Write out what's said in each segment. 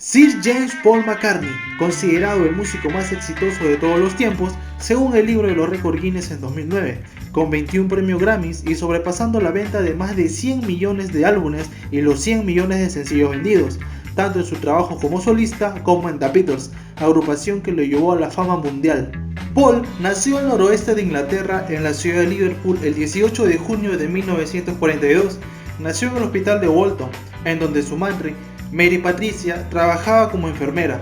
Sir James Paul McCartney, considerado el músico más exitoso de todos los tiempos, según el libro de los récords Guinness en 2009, con 21 premios Grammys y sobrepasando la venta de más de 100 millones de álbumes y los 100 millones de sencillos vendidos, tanto en su trabajo como solista como en The Beatles, agrupación que lo llevó a la fama mundial. Paul nació al noroeste de Inglaterra, en la ciudad de Liverpool, el 18 de junio de 1942. Nació en el hospital de Walton, en donde su madre, Mary Patricia, trabajaba como enfermera.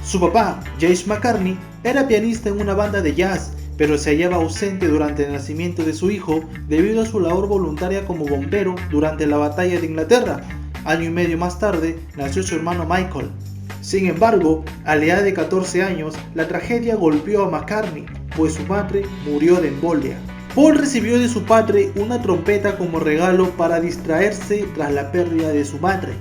Su papá, James McCartney, era pianista en una banda de jazz, pero se hallaba ausente durante el nacimiento de su hijo debido a su labor voluntaria como bombero durante la batalla de Inglaterra. Año y medio más tarde nació su hermano Michael. Sin embargo, a la edad de 14 años, la tragedia golpeó a McCartney, pues su madre murió de embolia. Paul recibió de su padre una trompeta como regalo para distraerse tras la pérdida de su madre.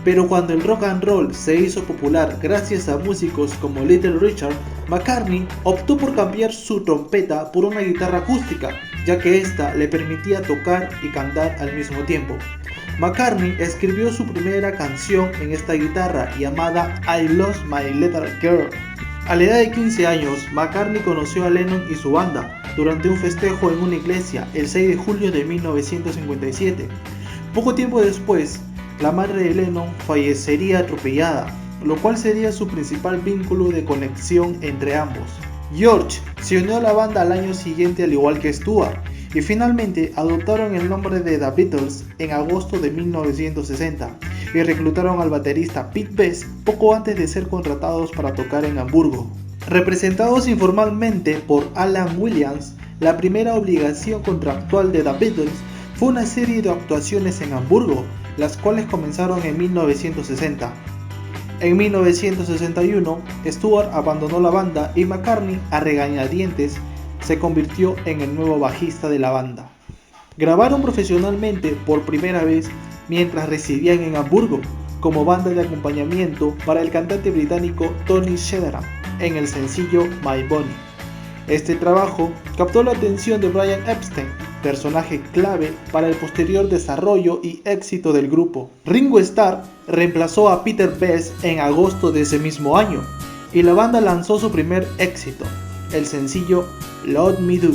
Pero cuando el rock and roll se hizo popular gracias a músicos como Little Richard, McCartney optó por cambiar su trompeta por una guitarra acústica, ya que esta le permitía tocar y cantar al mismo tiempo. McCartney escribió su primera canción en esta guitarra, llamada I Lost My Little Girl. A la edad de 15 años, McCartney conoció a Lennon y su banda durante un festejo en una iglesia el 6 de julio de 1957. Poco tiempo después, la madre de Lennon fallecería atropellada, lo cual sería su principal vínculo de conexión entre ambos. George se unió a la banda al año siguiente, al igual que Stuart, y finalmente adoptaron el nombre de The Beatles en agosto de 1960 y reclutaron al baterista Pete Best poco antes de ser contratados para tocar en Hamburgo. Representados informalmente por Alan Williams, la primera obligación contractual de The Beatles fue una serie de actuaciones en Hamburgo, las cuales comenzaron en 1960. En 1961, Stuart abandonó la banda y McCartney, a regañadientes, se convirtió en el nuevo bajista de la banda. Grabaron profesionalmente por primera vez mientras residían en Hamburgo, como banda de acompañamiento para el cantante británico Tony Sheridan en el sencillo My Bonnie. Este trabajo captó la atención de Brian Epstein, personaje clave para el posterior desarrollo y éxito del grupo. Ringo Starr reemplazó a Peter Best en agosto de ese mismo año, y la banda lanzó su primer éxito, el sencillo Let Me Do,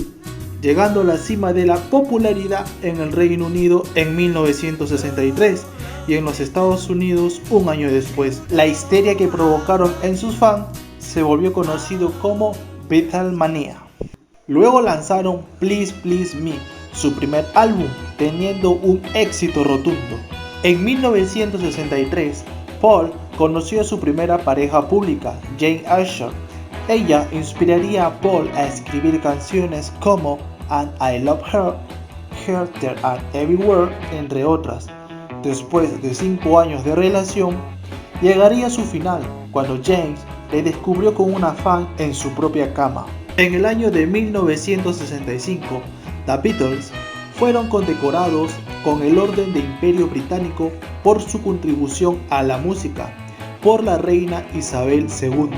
llegando a la cima de la popularidad en el Reino Unido en 1963 y en los Estados Unidos un año después. La histeria que provocaron en sus fans se volvió conocido como Beatlemania. Luego lanzaron Please Please Me, su primer álbum, teniendo un éxito rotundo. En 1963, Paul conoció a su primera pareja pública, Jane Asher. Ella inspiraría a Paul a escribir canciones como And I Love Her, Here, There and Everywhere, entre otras. Después de 5 años de relación, llegaría a su final cuando James le descubrió con una fan en su propia cama. En el año de 1965, The Beatles fueron condecorados con el Orden de Imperio Británico por su contribución a la música por la reina Isabel II.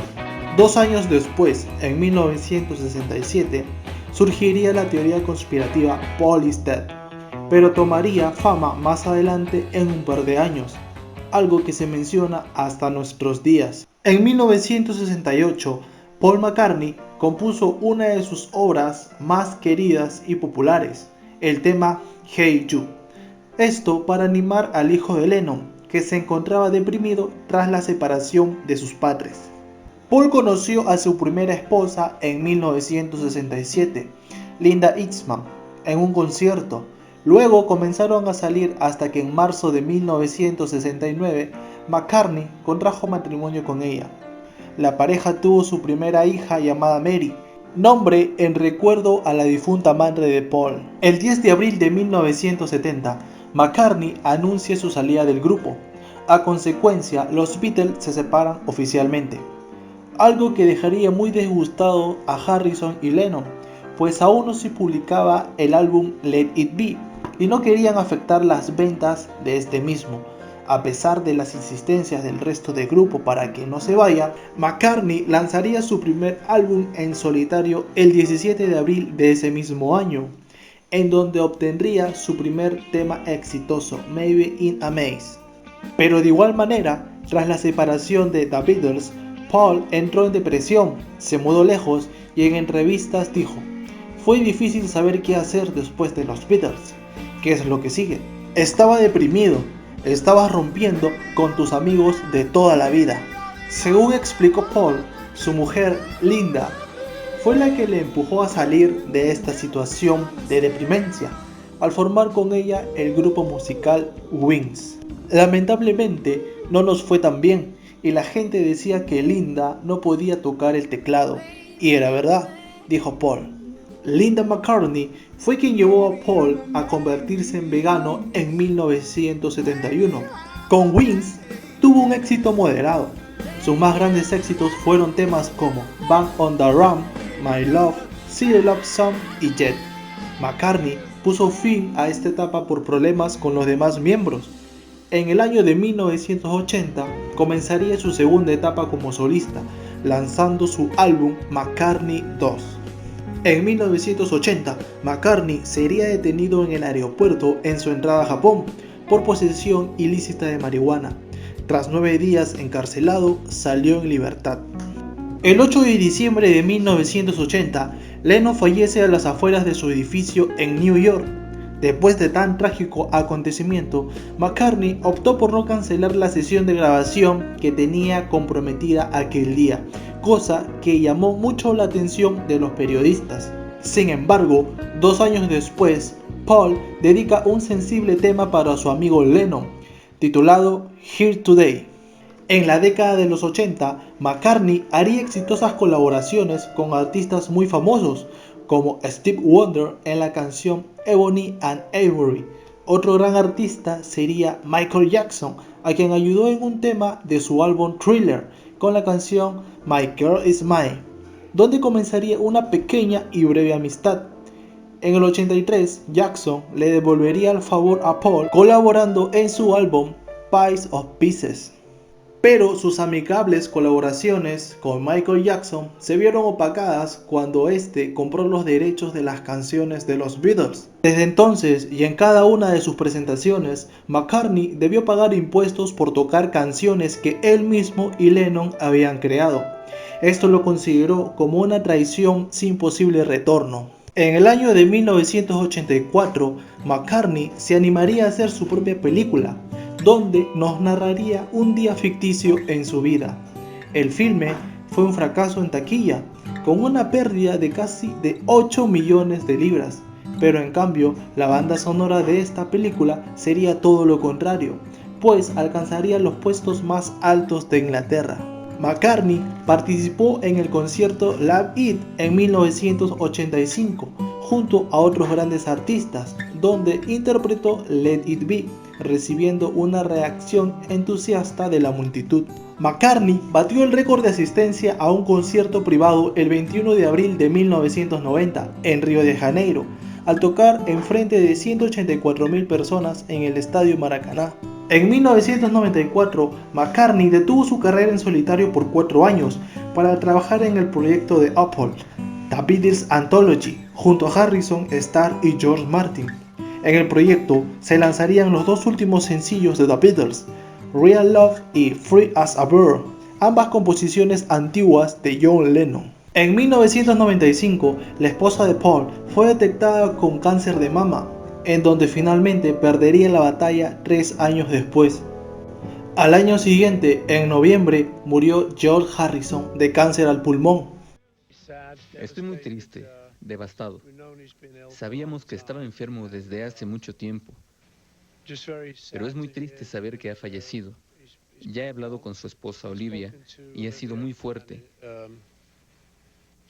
2 años después, en 1967, surgiría la teoría conspirativa Paul is Dead, pero tomaría fama más adelante en un par de años, algo que se menciona hasta nuestros días. En 1968, Paul McCartney compuso una de sus obras más queridas y populares, el tema Hey You. Esto para animar al hijo de Lennon, que se encontraba deprimido tras la separación de sus padres. Paul conoció a su primera esposa en 1967, Linda Eastman, en un concierto. Luego comenzaron a salir hasta que en marzo de 1969 McCartney contrajo matrimonio con ella. La pareja tuvo su primera hija llamada Mary, nombre en recuerdo a la difunta madre de Paul. El 10 de abril de 1970, McCartney anuncia su salida del grupo. A consecuencia, los Beatles se separan oficialmente, algo que dejaría muy disgustado a Harrison y Lennon, pues aún no se publicaba el álbum Let It Be y no querían afectar las ventas de este mismo. A pesar de las insistencias del resto del grupo para que no se vaya, McCartney lanzaría su primer álbum en solitario el 17 de abril de ese mismo año, en donde obtendría su primer tema exitoso, Maybe in a Maze. Pero de igual manera, Tras la separación de The Beatles, Paul entró en depresión, se mudó lejos y en entrevistas dijo: "Fue difícil saber qué hacer después de los Beatles. ¿Qué es lo que sigue? Estaba deprimido, estabas rompiendo con tus amigos de toda la vida". Según explicó Paul, su mujer, Linda, fue la que le empujó a salir de esta situación de deprimencia, al formar con ella el grupo musical Wings. Lamentablemente no nos fue tan bien y la gente decía que Linda no podía tocar el teclado, y era verdad, dijo Paul. Linda McCartney fue quien llevó a Paul a convertirse en vegano en 1971. Con Wings tuvo un éxito moderado. Sus más grandes éxitos fueron temas como Bang on the Drum, My Love, Silly Love Song y Jet. McCartney puso fin a esta etapa por problemas con los demás miembros. En el año de 1980 comenzaría su segunda etapa como solista, lanzando su álbum McCartney 2. En 1980, McCartney sería detenido en el aeropuerto en su entrada a Japón por posesión ilícita de marihuana. Tras 9 días encarcelado, salió en libertad. El 8 de diciembre de 1980, Lennon fallece a las afueras de su edificio en New York. Después de tan trágico acontecimiento, McCartney optó por no cancelar la sesión de grabación que tenía comprometida aquel día, cosa que llamó mucho la atención de los periodistas. Sin embargo, 2 años después, Paul dedica un sensible tema para su amigo Lennon, titulado Here Today. En la década de los 80, McCartney haría exitosas colaboraciones con artistas muy famosos, como Stevie Wonder en la canción Ebony and Ivory. Otro gran artista sería Michael Jackson, a quien ayudó en un tema de su álbum Thriller, con la canción My Girl Is Mine, donde comenzaría una pequeña y breve amistad. En el 83, Jackson le devolvería el favor a Paul colaborando en su álbum Piece of Pieces. Pero sus amigables colaboraciones con Michael Jackson se vieron opacadas cuando este compró los derechos de las canciones de los Beatles. Desde entonces y en cada una de sus presentaciones, McCartney debió pagar impuestos por tocar canciones que él mismo y Lennon habían creado. Esto lo consideró como una traición sin posible retorno. En el año de 1984, McCartney se animaría a hacer su propia película, donde nos narraría un día ficticio en su vida. El filme fue un fracaso en taquilla, con una pérdida de casi de 8 millones de libras, pero en cambio la banda sonora de esta película sería todo lo contrario, pues alcanzaría los puestos más altos de Inglaterra. McCartney participó en el concierto Live It en 1985, junto a otros grandes artistas, donde interpretó Let It Be, recibiendo una reacción entusiasta de la multitud. McCartney batió el récord de asistencia a un concierto privado el 21 de abril de 1990 en Río de Janeiro, al tocar en frente de 184.000 personas en el Estadio Maracaná. En 1994, McCartney detuvo su carrera en solitario por 4 años para trabajar en el proyecto de Apple, The Beatles Anthology, junto a Harrison, Starr y George Martin. En el proyecto se lanzarían los 2 últimos sencillos de The Beatles, Real Love y Free as a Bird, ambas composiciones antiguas de John Lennon. En 1995, la esposa de Paul fue detectada con cáncer de mama, en donde finalmente perdería la batalla 3 años después. Al año siguiente, en noviembre, murió George Harrison de cáncer al pulmón. Estoy muy triste, devastado. Sabíamos que estaba enfermo desde hace mucho tiempo, pero es muy triste saber que ha fallecido. Ya he hablado con su esposa Olivia y ha sido muy fuerte.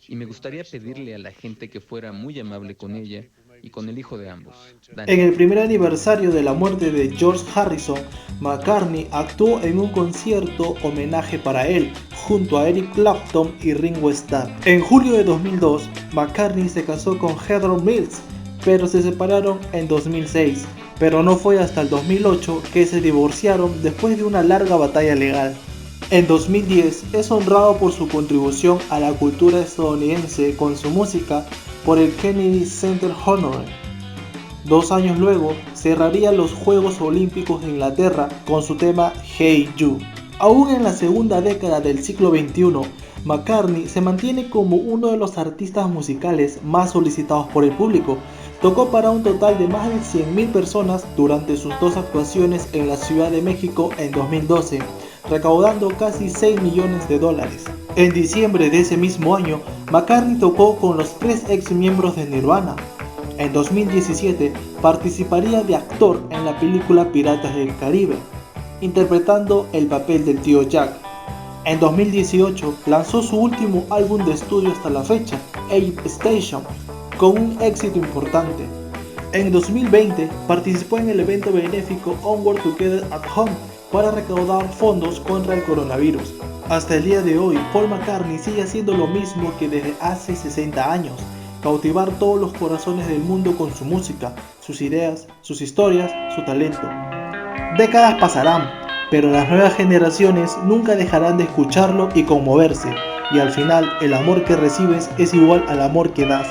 Y me gustaría pedirle a la gente que fuera muy amable con ella y con el hijo de ambos, Danny. En el primer aniversario de la muerte de George Harrison, McCartney actuó en un concierto homenaje para él, junto a Eric Clapton y Ringo Starr. En julio de 2002, McCartney se casó con Heather Mills, pero se separaron en 2006, pero no fue hasta el 2008 que se divorciaron después de una larga batalla legal. En 2010 es honrado por su contribución a la cultura estadounidense con su música por el Kennedy Center Honor. 2 años luego cerraría los Juegos Olímpicos de Inglaterra con su tema Hey You. Aún en la segunda década del siglo XXI, McCartney se mantiene como uno de los artistas musicales más solicitados por el público. Tocó para un total de más de 100.000 personas durante sus 2 actuaciones en la Ciudad de México en 2012, recaudando casi $6 millones. En diciembre de ese mismo año, McCartney tocó con los 3 ex miembros de Nirvana. En 2017 participaría de actor en la película Piratas del Caribe, interpretando el papel del tío Jack. En 2018 lanzó su último álbum de estudio hasta la fecha, Ape Station, con un éxito importante. En 2020 participó en el evento benéfico Onward Together at Home para recaudar fondos contra el coronavirus. Hasta el día de hoy, Paul McCartney sigue haciendo lo mismo que desde hace 60 años, cautivar todos los corazones del mundo con su música, sus ideas, sus historias, su talento. Décadas pasarán, pero las nuevas generaciones nunca dejarán de escucharlo y conmoverse, y al final el amor que recibes es igual al amor que das.